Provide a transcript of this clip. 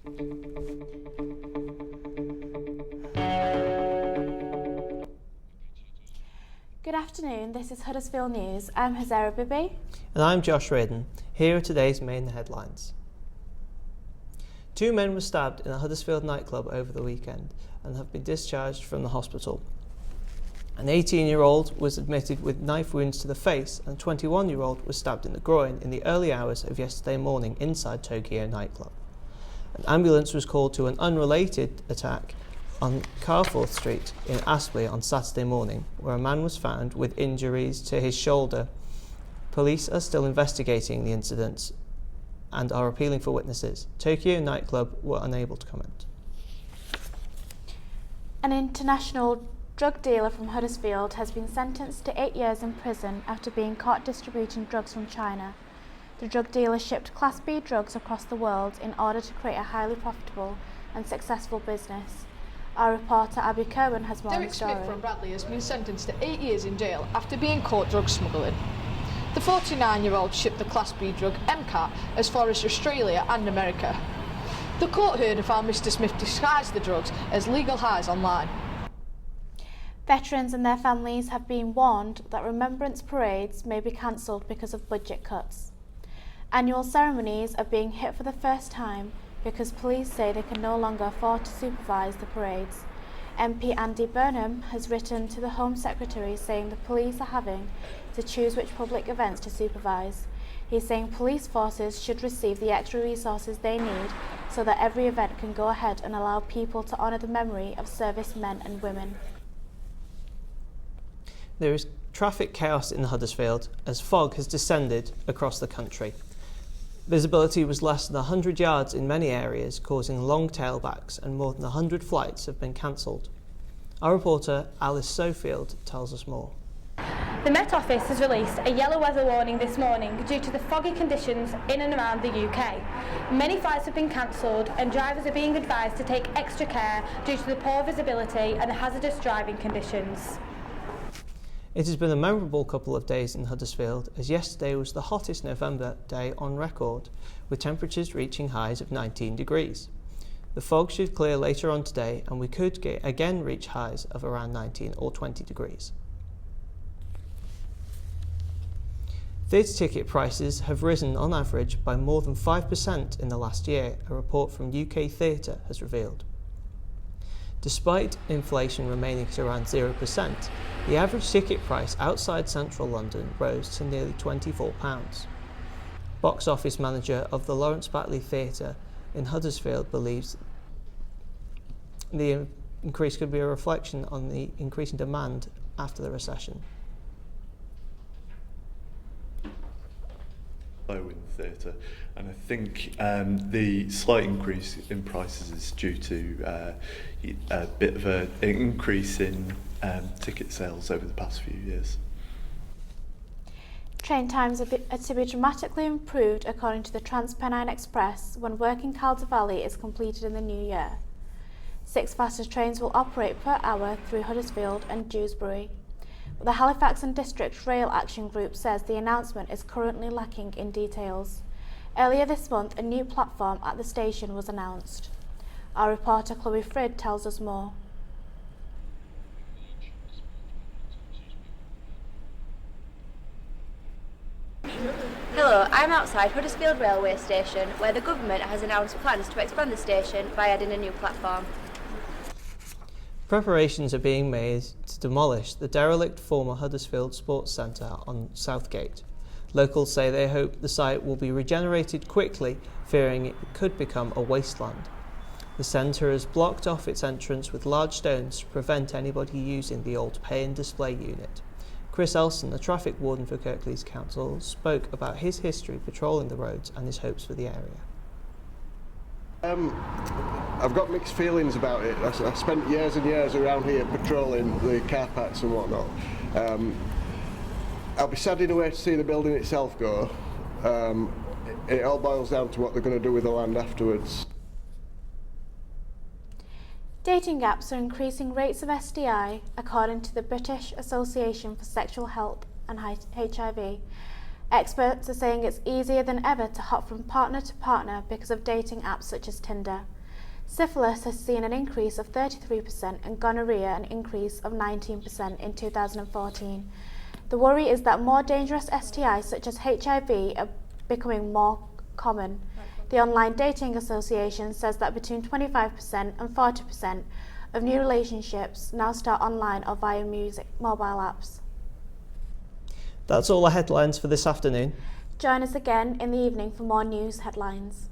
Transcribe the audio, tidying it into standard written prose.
Good afternoon, this is Huddersfield News. I'm Hazara Bibi. And I'm Josh Redden. Here are today's main headlines. 2 men were stabbed in a Huddersfield nightclub over the weekend and have been discharged from the hospital. An 18-year-old was admitted with knife wounds to the face and a 21-year-old was stabbed in the groin in the early hours of yesterday morning inside Tokyo nightclub. An ambulance was called to an unrelated attack on Carforth Street in Aspley on Saturday morning, where a man was found with injuries to his shoulder. Police are still investigating the incidents and are appealing for witnesses. Tokyo nightclub were unable to comment. An international drug dealer from Huddersfield has been sentenced to 8 years in prison after being caught distributing drugs from China. The drug dealer shipped Class B drugs across the world in order to create a highly profitable and successful business. Our reporter Abby Kerwin has more on the story. Derek Smith from Bradley has been sentenced to 8 years in jail after being caught drug smuggling. The 49-year-old shipped the Class B drug MCAT as far as Australia and America. The court heard and found Mr Smith disguised the drugs as legal highs online. Veterans and their families have been warned that remembrance parades may be cancelled because of budget cuts. Annual ceremonies are being hit for the first time because police say they can no longer afford to supervise the parades. MP Andy Burnham has written to the Home Secretary saying the police are having to choose which public events to supervise. He's saying police forces should receive the extra resources they need so that every event can go ahead and allow people to honour the memory of servicemen and women. There is traffic chaos in Huddersfield as fog has descended across the country. Visibility was less than 100 yards in many areas, causing long tailbacks, and more than 100 flights have been cancelled. Our reporter Alice Sofield tells us more. The Met Office has released a yellow weather warning this morning due to the foggy conditions in and around the UK. Many flights have been cancelled and drivers are being advised to take extra care due to the poor visibility and the hazardous driving conditions. It has been a memorable couple of days in Huddersfield, as yesterday was the hottest November day on record, with temperatures reaching highs of 19 degrees. The fog should clear later on today and we could again reach highs of around 19 or 20 degrees. Theatre ticket prices have risen on average by more than 5% in the last year, a report from UK Theatre has revealed. Despite inflation remaining at around 0%, the average ticket price outside central London rose to nearly £24. Box office manager of the Lawrence Batley Theatre in Huddersfield believes the increase could be a reflection on the increasing demand after the recession. Low in the theatre, and I think the slight increase in prices is due to a bit of an increase in ticket sales over the past few years. Train times are to be dramatically improved according to the Transpennine Express when work in Calder Valley is completed in the new year. 6 faster trains will operate per hour through Huddersfield and Dewsbury. But the Halifax and District Rail Action Group says the announcement is currently lacking in details. Earlier this month, a new platform at the station was announced. Our reporter Chloe Frid tells us more. Hello, I'm outside Huddersfield Railway Station, where the government has announced plans to expand the station by adding a new platform. Preparations are being made to demolish the derelict former Huddersfield Sports Centre on Southgate. Locals say they hope the site will be regenerated quickly, fearing it could become a wasteland. The centre has blocked off its entrance with large stones to prevent anybody using the old pay and display unit. Chris Elson, the traffic warden for Kirklees Council, spoke about his history patrolling the roads and his hopes for the area. I've got mixed feelings about it. I spent years and years around here patrolling the car parks and whatnot. I'll be sad in a way to see the building itself go. It all boils down to what they're going to do with the land afterwards. Dating apps are increasing rates of STI, according to the British Association for Sexual Health and HIV. Experts are saying it's easier than ever to hop from partner to partner because of dating apps such as Tinder. Syphilis has seen an increase of 33% and gonorrhea an increase of 19% in 2014. The worry is that more dangerous STIs such as HIV are becoming more common. The Online Dating Association says that between 25% and 40% of new relationships now start online or via mobile apps. That's all the headlines for this afternoon. Join us again in the evening for more news headlines.